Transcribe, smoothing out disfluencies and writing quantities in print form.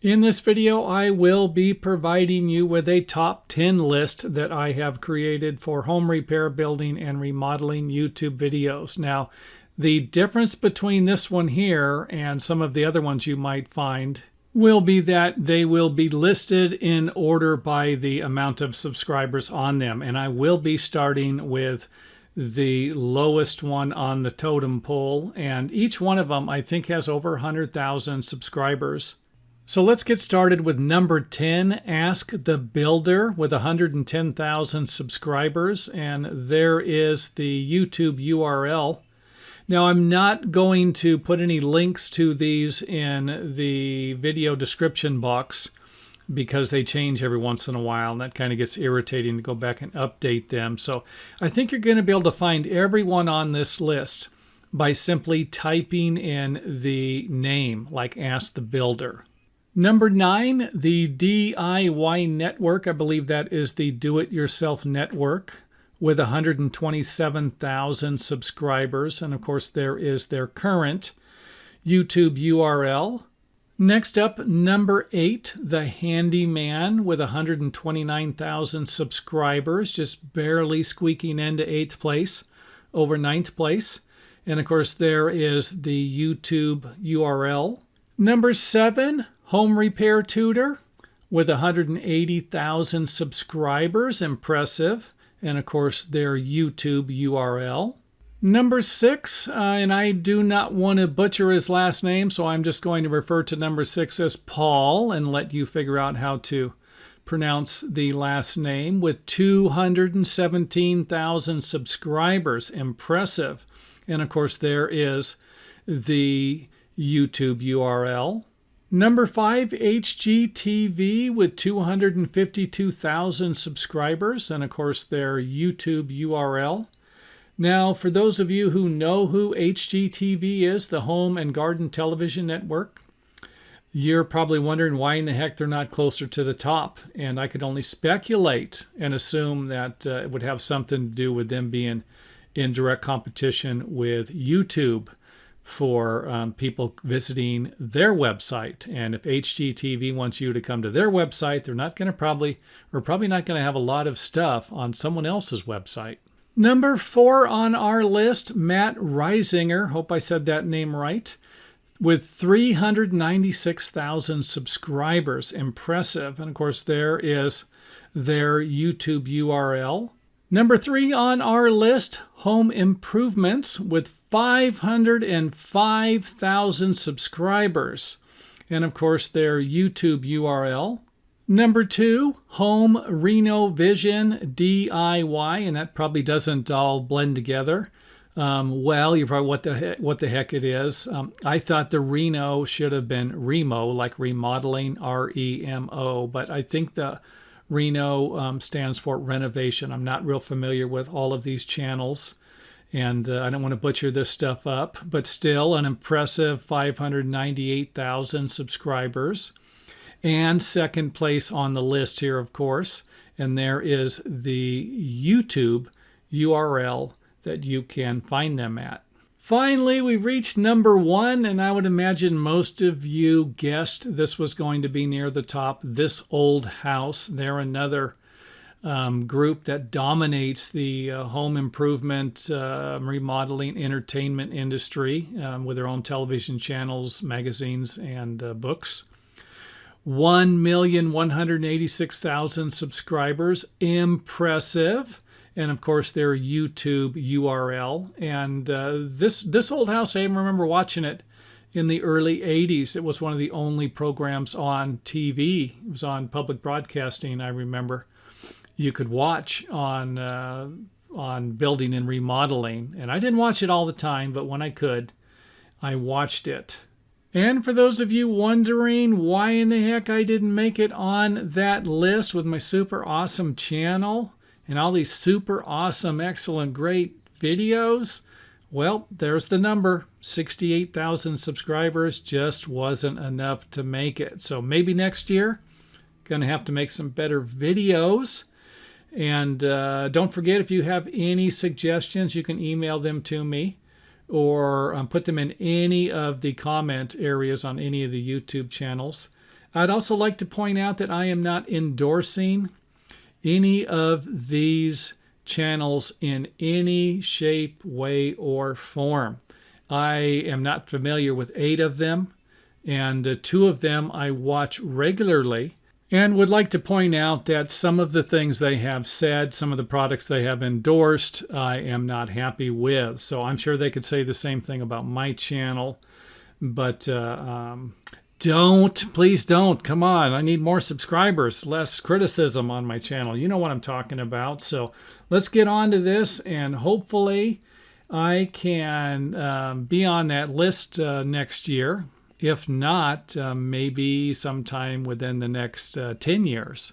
In this video, I will be providing you with a top 10 list that I have created for home repair, building, and remodeling YouTube videos. Now, the difference between this one here and some of the other ones you might find will be that they will be listed in order by the amount of subscribers on them. And I will be starting with the lowest one on the totem pole. And each one of them, I think, has over 100,000 subscribers. So let's get started with number 10, Ask the Builder, with 110,000 subscribers. And there is the YouTube URL. Now, I'm not going to put any links to these in the video description box because they change every once in a while, and that kind of gets irritating to go back and update them. So I think you're going to be able to find everyone on this list by simply typing in the name, like Ask the Builder. Number 9, the DIY Network. I believe that is the Do-It-Yourself Network, with 127,000 subscribers. And of course, there is their current YouTube URL. Next up, number 8, the Handyman, with 129,000 subscribers, just barely squeaking into 8th place over 9th place. And of course, there is the YouTube URL. Number 7, Home Repair Tutor, with 180,000 subscribers. Impressive. And of course, their YouTube URL. Number 6, and I do not want to butcher his last name, so I'm just going to refer to number 6 as Paul and let you figure out how to pronounce the last name, with 217,000 subscribers. Impressive. And of course, there is the YouTube URL. Number 5, HGTV, with 252,000 subscribers, and of course their YouTube URL. Now, for those of you who know who HGTV is, the Home and Garden Television Network, you're probably wondering why in the heck they're not closer to the top. And I could only speculate and assume that it would have something to do with them being in direct competition with YouTube for people visiting their website. And if HGTV wants you to come to their website, they're not going to probably not going to have a lot of stuff on someone else's website. Number 4 on our list, Matt Reisinger, hope I said that name right, with 396,000 subscribers. Impressive. And of course, there is their YouTube URL. Number 3 on our list, Home Improvements, with 505,000 subscribers. And of course, their YouTube URL. Number 2, Home Renovation DIY, and that probably doesn't all blend together. Well, you're probably what the heck it is. I thought the Reno should have been Remo, like remodeling, REMO, but I think the Reno stands for Renovation. I'm not real familiar with all of these channels, and I don't want to butcher this stuff up, but still an impressive 598,000 subscribers. And second place on the list here, of course, and there is the YouTube URL that you can find them at. Finally, we've reached number 1, and I would imagine most of you guessed this was going to be near the top. This Old House. They're another group that dominates the home improvement, remodeling, entertainment industry with their own television channels, magazines, and books. 1,186,000 subscribers. Impressive. And of course, their YouTube URL. And this Old House, I remember watching it in the early 80s. It was one of the only programs on TV. It was on public broadcasting, I remember. You could watch on building and remodeling. And I didn't watch it all the time, but when I could, I watched it. And for those of you wondering why in the heck I didn't make it on that list with my super awesome channel and all these super awesome, excellent, great videos, well, there's the number. 68,000 subscribers just wasn't enough to make it. So maybe next year, gonna have to make some better videos. And don't forget, if you have any suggestions, you can email them to me. or put them in any of the comment areas on any of the YouTube channels. I'd also like to point out that I am not endorsing any of these channels in any shape, way, or form. I am not familiar with 8 of them, and 2 of them I watch regularly, and would like to point out that some of the things they have said, some of the products they have endorsed, I am not happy with. So I'm sure they could say the same thing about my channel, but please don't. Come on, I need more subscribers, less criticism on my channel. You know what I'm talking about. So let's get on to this, and hopefully I can be on that list next year. If not, maybe sometime within the next 10 years.